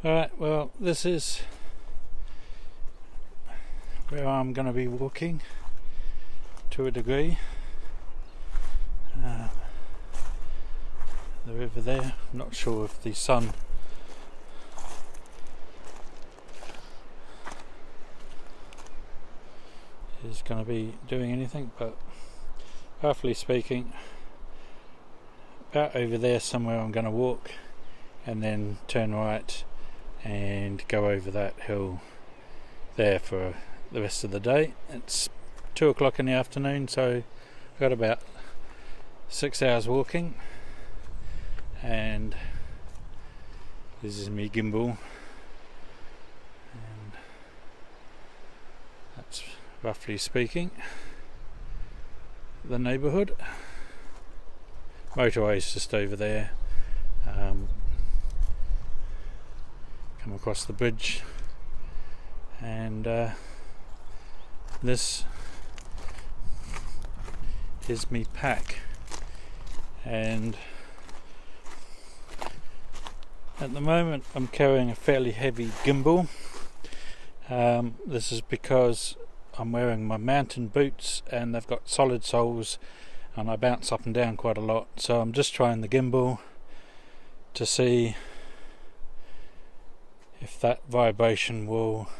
Alright, well, this is where I'm going to be walking to a degree. The river there, I'm not sure if the sun is going to be doing anything, but roughly speaking, about over there somewhere I'm going to walk and then turn right and go over that hill there for the rest of the day. It's 2 o'clock in the afternoon, so I've got about 6 hours walking, and this is me gimbal, and that's roughly speaking the neighbourhood. Motorway's just over there. Come across the bridge, and this is me pack, and at the moment I'm carrying a fairly heavy gimbal. This is because I'm wearing my mountain boots and they've got solid soles and I bounce up and down quite a lot, so I'm just trying the gimbal to see if that vibration will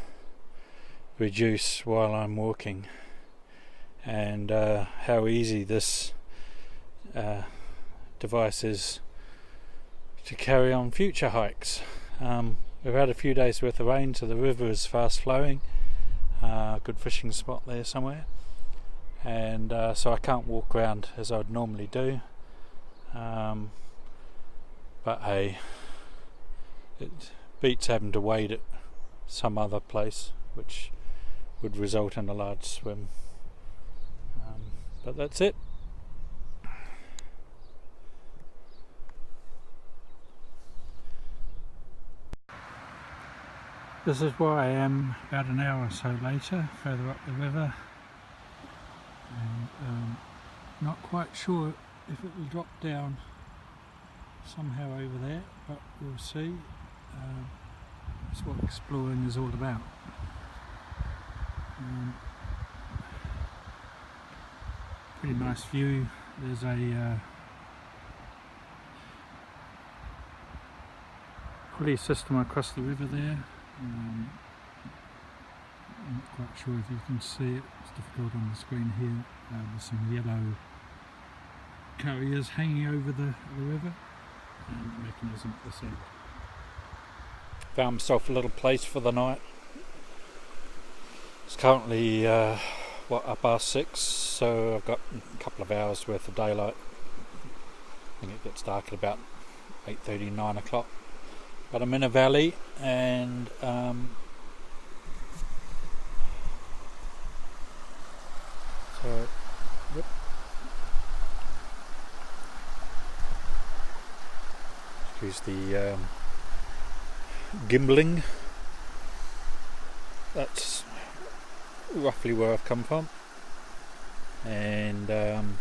reduce while I'm walking, and how easy this device is to carry on future hikes. We've had a few days worth of rain, so the river is fast flowing. Good fishing spot there somewhere, and so I can't walk around as I'd normally do, but hey, it beats having to wade at some other place, which would result in a large swim. But that's it. This is where I am about an hour or so later, further up the river, and not quite sure if it will drop down somehow over there, but we'll see. That's what exploring is all about. Pretty nice view. There's a pulley system across the river there. I'm not quite sure if you can see it, it's difficult on the screen here. There's some yellow carriers hanging over the river, and the mechanism at this end. Found myself a little place for the night. It's currently 6:30, so I've got a couple of hours worth of daylight. I think it gets dark at about 8:30, 9 o'clock. But I'm in a valley, and so yep. Excuse the gimbling. That's roughly where I've come from, and I'm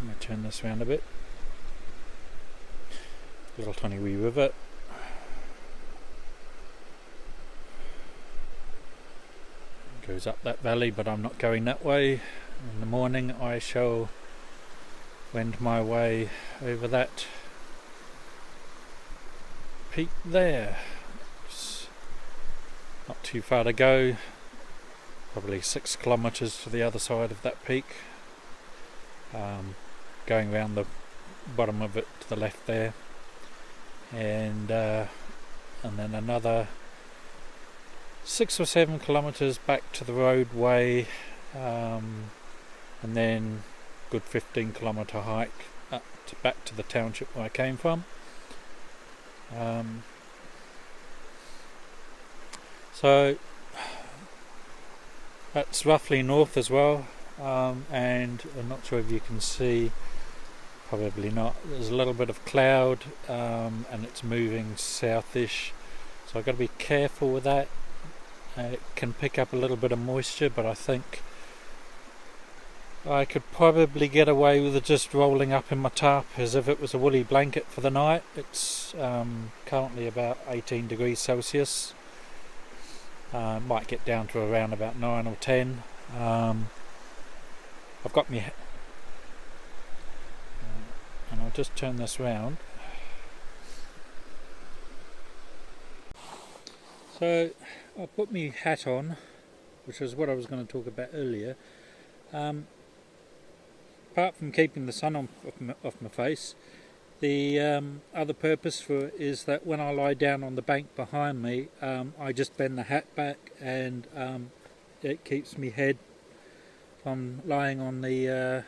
going to turn this around a bit. Little tiny wee river. Goes up that valley, but I'm not going that way. In the morning I shall wend my way over that peak there. It's not too far to go, probably 6 kilometres to the other side of that peak, going round the bottom of it to the left there, and then another 6 or 7 kilometres back to the roadway, and then good 15 kilometre hike back to the township where I came from. So that's roughly north as well, and I'm not sure if you can see, probably not, there's a little bit of cloud, and it's moving southish, so I've got to be careful with that. It can pick up a little bit of moisture, but I think I could probably get away with it just rolling up in my tarp as if it was a woolly blanket for the night. It's currently about 18 degrees Celsius. Might get down to around about 9 or 10. I've got me, and I'll just turn this round. So I put my hat on, which is what I was going to talk about earlier. Apart from keeping the sun off my face, the other purpose for it is that when I lie down on the bank behind me, I just bend the hat back, and it keeps me head from lying on the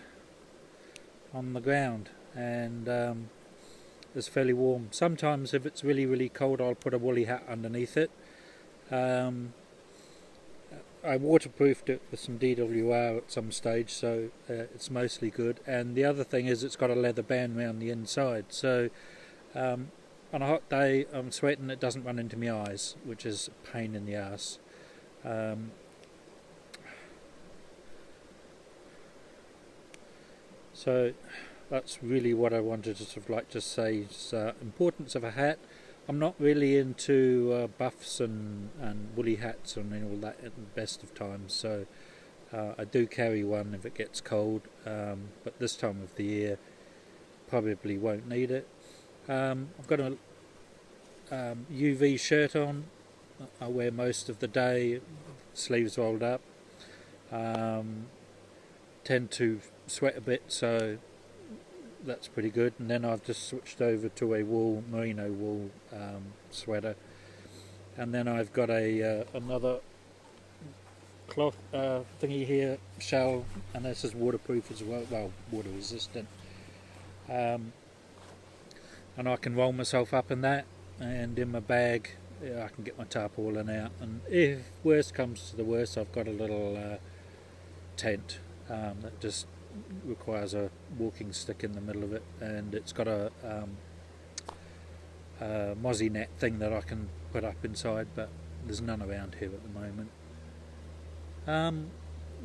ground, and it's fairly warm. Sometimes if it's really cold, I'll put a woolly hat underneath it. I waterproofed it with some DWR at some stage, so it's mostly good. And the other thing is it's got a leather band around the inside, so on a hot day I'm sweating, it doesn't run into my eyes, which is a pain in the arse. So that's really what I wanted to sort of like to say is importance of a hat. I'm not really into buffs and woolly hats and all that at the best of times, so I do carry one if it gets cold, but this time of the year probably won't need it. I've got a UV shirt on. I wear most of the day, sleeves rolled up. Tend to sweat a bit, so that's pretty good. And then I've just switched over to a merino wool sweater, and then I've got another cloth thingy here, shell, and this is waterproof as well, water resistant, and I can roll myself up in that, and in my bag I can get my tarpaulin out, and if worst comes to the worst, I've got a little tent that just requires a walking stick in the middle of it, and it's got a mozzie net thing that I can put up inside, but there's none around here at the moment.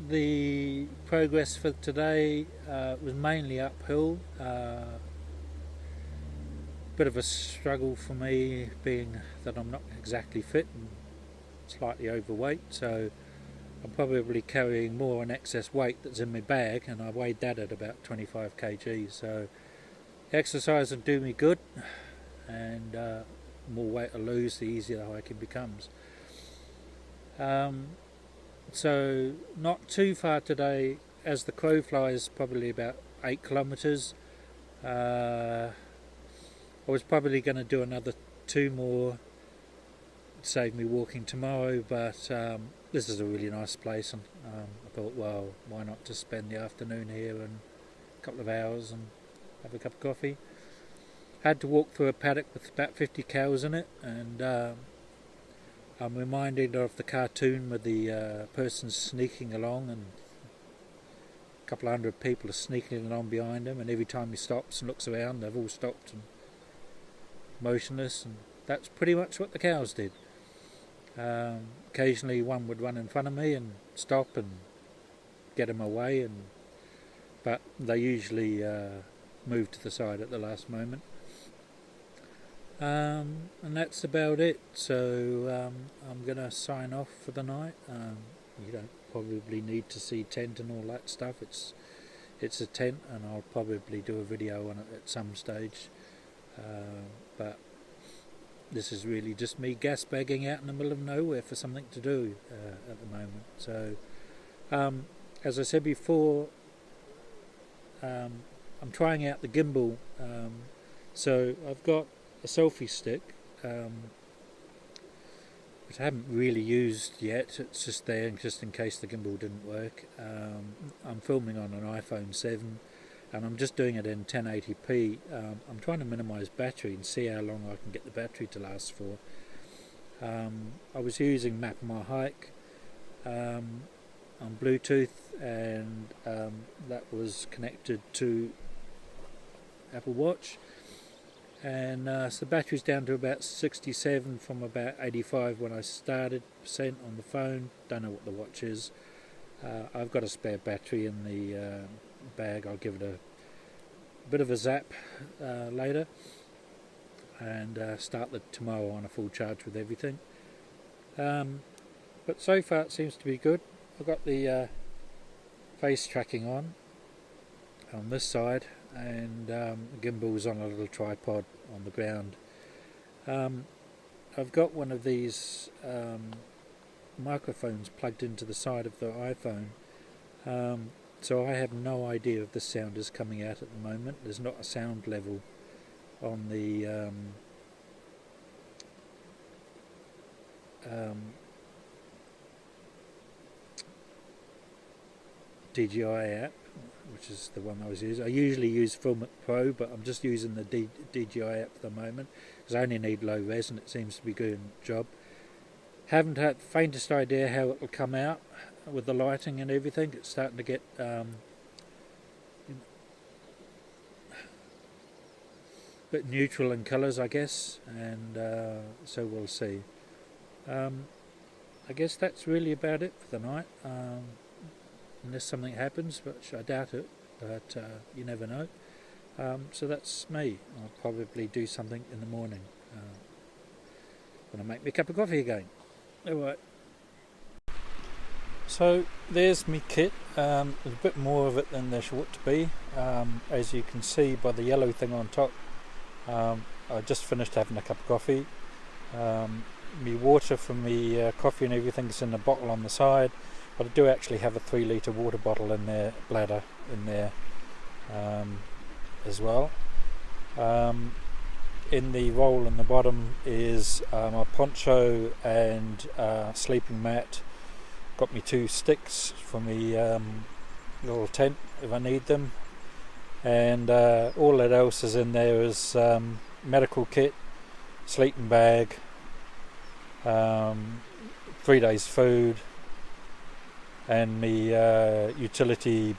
The progress for today was mainly uphill. Bit of a struggle for me, being that I'm not exactly fit and slightly overweight, so I'm probably carrying more in excess weight that's in my bag, and I weighed that at about 25 kg, so exercise will do me good, and more weight I lose, the easier the hiking becomes. So not too far today, as the crow flies, probably about 8 kilometres. I was probably going to do another 2 more, save me walking tomorrow, but this is a really nice place, and I thought, well, why not just spend the afternoon here and a couple of hours and have a cup of coffee. Had to walk through a paddock with about 50 cows in it, and I'm reminded of the cartoon with the person sneaking along, and a couple of hundred people are sneaking along behind him, and every time he stops and looks around, they've all stopped and motionless, and that's pretty much what the cows did. Occasionally one would run in front of me and stop and get him away, but they usually move to the side at the last moment. And that's about it, so I'm going to sign off for the night. You don't probably need to see tent and all that stuff. It's a tent, and I'll probably do a video on it at some stage, but this is really just me gas bagging out in the middle of nowhere for something to do at the moment. So as I said before, I'm trying out the gimbal, so I've got a selfie stick, which I haven't really used yet. It's just there just in case the gimbal didn't work. I'm filming on an iPhone 7, and I'm just doing it in 1080p. I'm trying to minimise battery and see how long I can get the battery to last for. I was using Map My Hike on Bluetooth, and that was connected to Apple Watch, and so the battery's down to about 67 from about 85 when I started % on the phone. Don't know what the watch is. I've got a spare battery in the bag. I'll give it a bit of a zap later and start tomorrow on a full charge with everything. But so far it seems to be good. I've got the face tracking on this side, and the gimbal's on a little tripod on the ground. I've got one of these microphones plugged into the side of the iPhone, so I have no idea if the sound is coming out at the moment. There's not a sound level on the DJI app, which is the one I was using. I usually use Filmic Pro, but I'm just using the DJI app at the moment because I only need low res and it seems to be doing a job. Haven't had the faintest idea how it will come out with the lighting and everything. It's starting to get bit neutral in colours, I guess, and so we'll see. I guess that's really about it for the night, unless something happens, which I doubt it, but you never know. So that's me. I'll probably do something in the morning when I make me a cup of coffee again. Alright. So there's me kit. There's a bit more of it than there ought to be. As you can see by the yellow thing on top, I just finished having a cup of coffee. Me water from me coffee and everything is in a bottle on the side, but I do actually have a 3 litre water bottle in there, bladder in there as well. In the roll in the bottom is my poncho and sleeping mat. Got me 2 sticks for me little tent if I need them, and all that else is in there is medical kit, sleeping bag, 3 days food, and me utility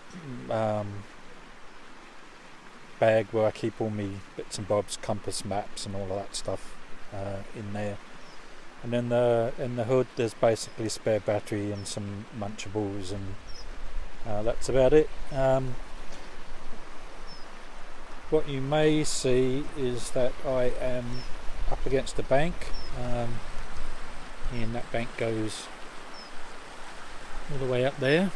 bag where I keep all my bits and bobs, compass, maps and all of that stuff in there. And in the hood there's basically a spare battery and some Munchables, and that's about it. What you may see is that I am up against a bank, and that bank goes all the way up there.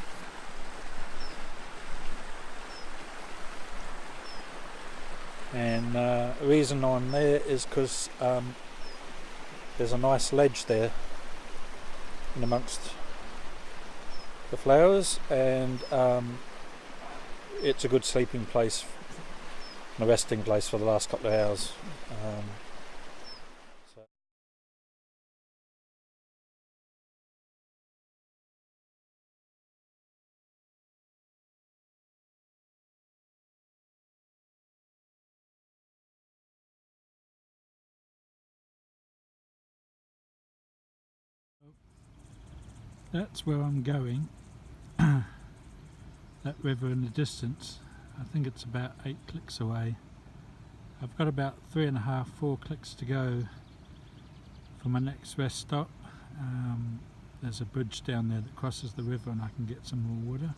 And the reason I'm there is because there's a nice ledge there in amongst the flowers, and it's a good sleeping place and a resting place for the last couple of hours. That's where I'm going. That river in the distance, I think it's about 8 clicks away. I've got about 3.5–4 clicks to go for my next rest stop. There's a bridge down there that crosses the river and I can get some more water.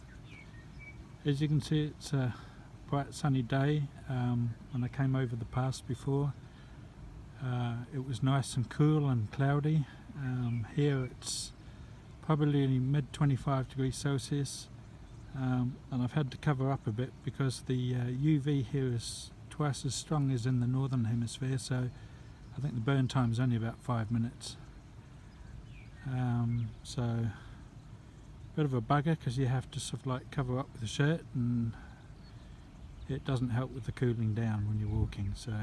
As you can see, it's a bright sunny day. When I came over the pass before, it was nice and cool and cloudy. Here it's probably mid 25 degrees Celsius, and I've had to cover up a bit because the UV here is twice as strong as in the northern hemisphere, so I think the burn time is only about 5 minutes. So a bit of a bugger because you have to sort of like cover up with a shirt, and it doesn't help with the cooling down when you're walking. So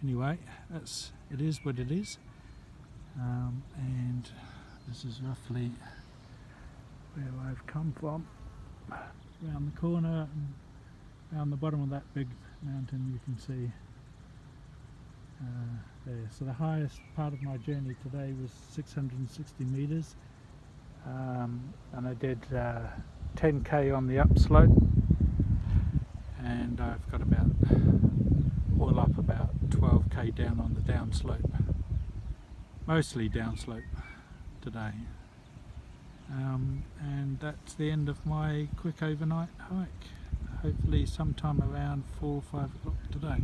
anyway, it is what it is, and this is roughly where I've come from, around the corner and around the bottom of that big mountain you can see there. So the highest part of my journey today was 660 metres, and I did 10k on the upslope, and I've got about all up about 12k down on the downslope, mostly downslope today. and that's the end of my quick overnight hike, hopefully sometime around 4 or 5 o'clock today.